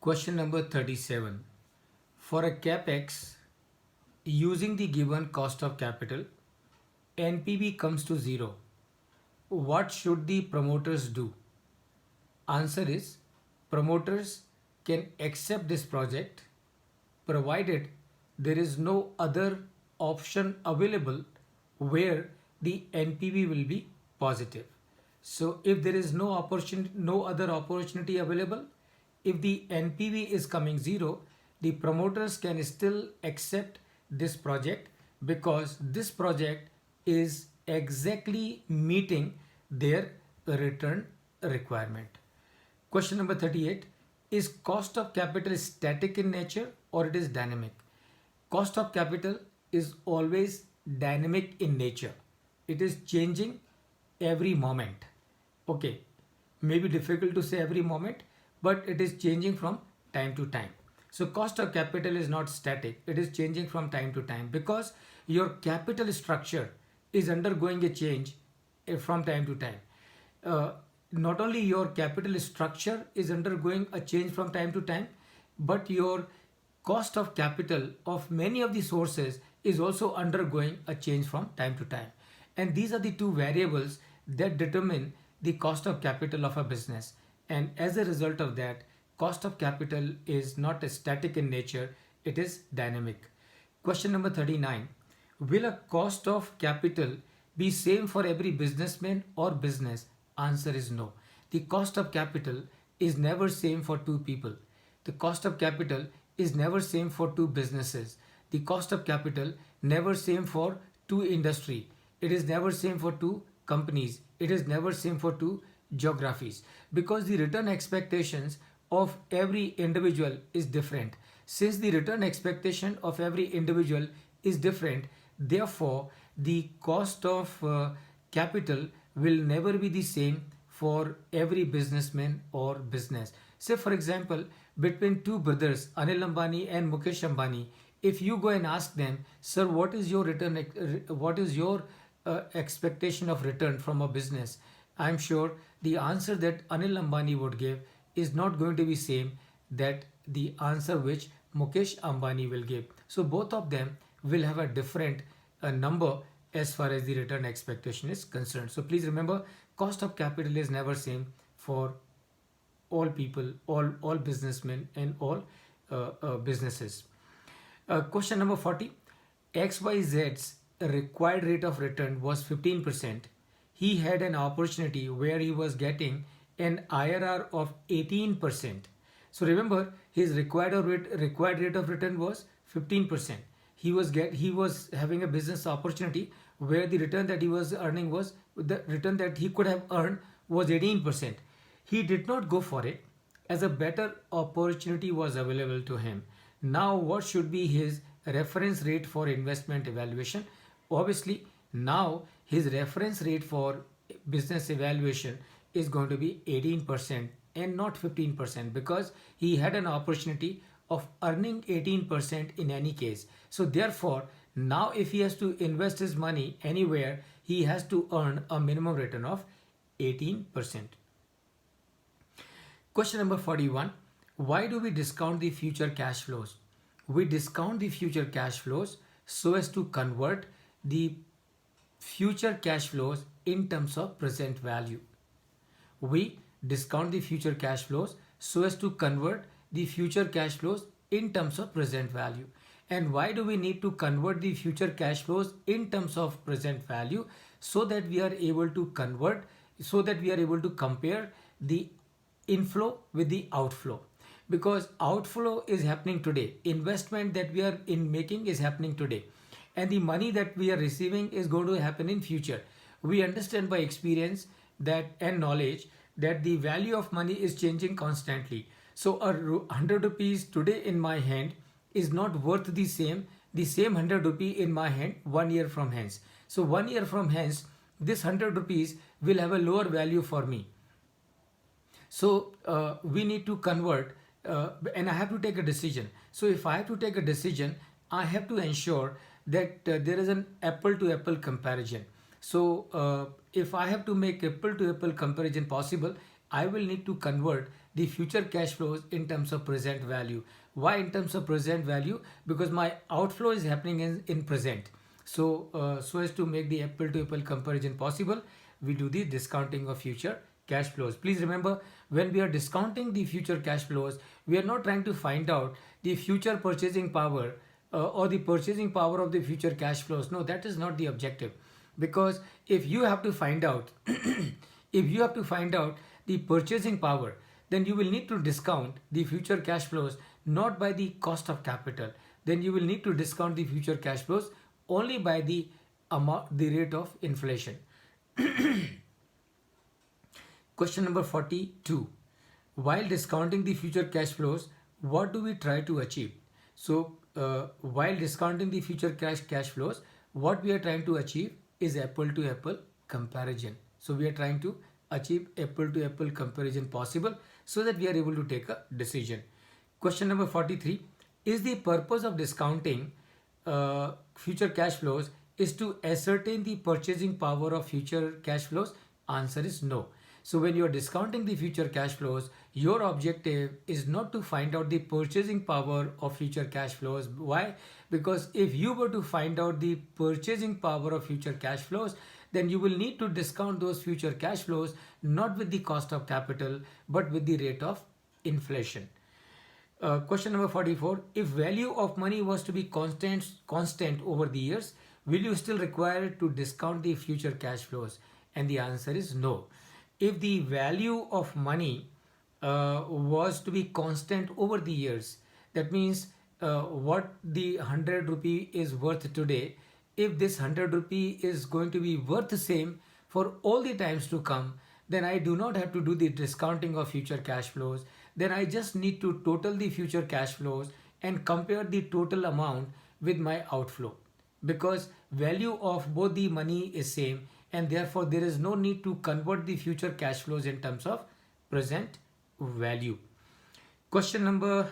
Question number 37. For a capex using the given cost of capital, NPV comes to zero. What should the promoters do? Answer is promoters can accept this project provided there is no other option available where the NPV will be positive. So if there is no other opportunity available, if the NPV is coming zero, the promoters can still accept this project because this project is exactly meeting their return requirement. Question number 38. Is cost of capital static in nature or it is dynamic? Cost of capital is always dynamic in nature. It is changing every moment. Okay, maybe difficult to say every moment, but it is changing from time to time. So cost of capital is not static. It is changing from time to time because your capital structure is undergoing a change from time to time. Not only your capital structure is undergoing a change from time to time, but your cost of capital of many of the sources is also undergoing a change from time to time. And these are the two variables that determine the cost of capital of a business. And as a result of that, cost of capital is not static in nature, it is dynamic. Question number 39. Will a cost of capital be same for every businessman or business? Answer is no. The cost of capital is never same for two people. The cost of capital is never same for two businesses. The cost of capital never same for two industry. It is never same for two companies. It is never same for two geographies because the return expectations of every individual is different. Since the return expectation of every individual is different, therefore the cost of capital will never be the same for every businessman or business. Say for example, between two brothers, Anil Ambani and Mukesh Ambani, if you go and ask them, sir, what is your expectation of return from a business? I'm sure the answer that Anil Ambani would give is not going to be same that the answer which Mukesh Ambani will give. So both of them will have a different number as far as the return expectation is concerned. So please remember, cost of capital is never same for all people, all businessmen and all businesses. Question number 40. XYZ's required rate of return was 15%. He had an opportunity where he was getting an IRR of 18%. So remember, his required rate of return was 15%. He was having a business opportunity where the return that he was earning was the return that he could have earned was 18%. He did not go for it as a better opportunity was available to him. Now what should be his reference rate for investment evaluation? Obviously now his reference rate for business evaluation is going to be 18% and not 15% because he had an opportunity of earning 18% in any case. So therefore, now if he has to invest his money anywhere, he has to earn a minimum return of 18%. Question number 41. Why do we discount the future cash flows? We discount the future cash flows so as to convert the future cash flows in terms of present value. We discount the future cash flows so as to convert the future cash flows in terms of present value. And why do we need to convert the future cash flows in terms of present value? So that we are able to compare the inflow with the outflow. Because outflow is happening today, investment that we are making is happening today, and the money that we are receiving is going to happen in future. We understand by experience that and knowledge that the value of money is changing constantly. So a 100 rupees today in my hand is not worth the same 100 rupee in my hand 1 year from hence. So 1 year from hence, this 100 rupees will have a lower value for me. So we need to convert and I have to take a decision. So if I have to take a decision, I have to ensure that there is an apple to apple comparison. So if I have to make apple to apple comparison possible, I will need to convert the future cash flows in terms of present value. Why in terms of present value? Because my outflow is happening in present. So as to make the apple to apple comparison possible, we do the discounting of future cash flows. Please remember, when we are discounting the future cash flows, we are not trying to find out the future purchasing power or the purchasing power of the future cash flows. No, that is not the objective. Because if you have to find out, if you have to find out the purchasing power, then you will need to discount the future cash flows not by the cost of capital. Then you will need to discount the future cash flows only by the amount, the rate of inflation. Question number 42. While discounting the future cash flows, what do we try to achieve? While discounting the future cash flows, what we are trying to achieve is apple to apple comparison. So we are trying to achieve apple to apple comparison possible so that we are able to take a decision. Question number 43. Is the purpose of discounting future cash flows is to ascertain the purchasing power of future cash flows? Answer is no. So when you are discounting the future cash flows, your objective is not to find out the purchasing power of future cash flows. Why? Because if you were to find out the purchasing power of future cash flows, then you will need to discount those future cash flows not with the cost of capital but with the rate of inflation. Question number 44. If value of money was to be constant over the years, will you still require to discount the future cash flows? And the answer is no. If the value of money was to be constant over the years, that means what the 100 rupee is worth today, if this 100 rupee is going to be worth the same for all the times to come, then I do not have to do the discounting of future cash flows. Then I just need to total the future cash flows and compare the total amount with my outflow, because value of both the money is same, and therefore there is no need to convert the future cash flows in terms of present value. Question number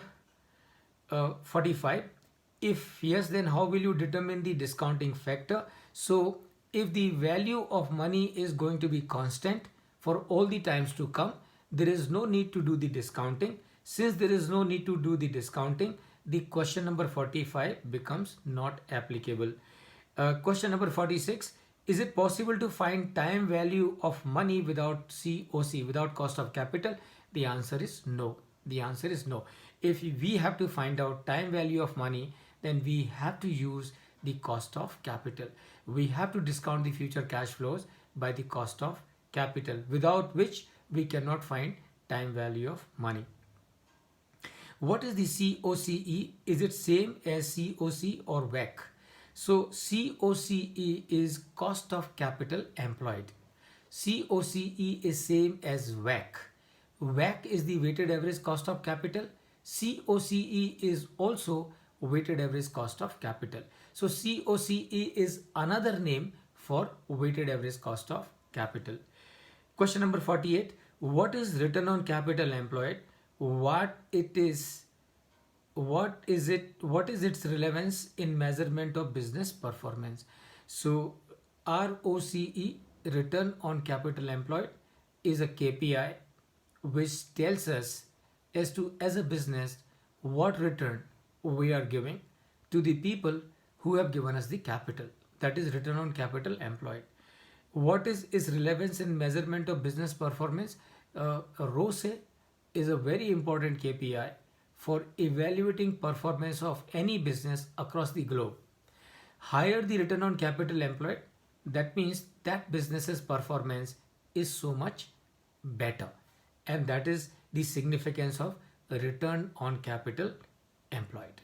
45. If yes, then how will you determine the discounting factor? So if the value of money is going to be constant for all the times to come, there is no need to do the discounting. Since there is no need to do the discounting, the question number 45 becomes not applicable. Question number 46. Is it possible to find time value of money without COC, without cost of capital? The answer is no. The answer is no. If we have to find out time value of money, then we have to use the cost of capital. We have to discount the future cash flows by the cost of capital, without which we cannot find time value of money. What is the COCE? Is it same as COC or WACC? So COCE is cost of capital employed. COCE is same as WACC. WACC is the weighted average cost of capital. COCE is also weighted average cost of capital. So COCE is another name for weighted average cost of capital. Question number 48. What is return on capital employed? What is its relevance in measurement of business performance? So ROCE, return on capital employed, is a KPI which tells us as a business what return we are giving to the people who have given us the capital. That is return on capital employed. What is its relevance in measurement of business performance? ROCE is a very important KPI for evaluating performance of any business across the globe. Higher the return on capital employed, that means that business's performance is so much better, and that is the significance of return on capital employed.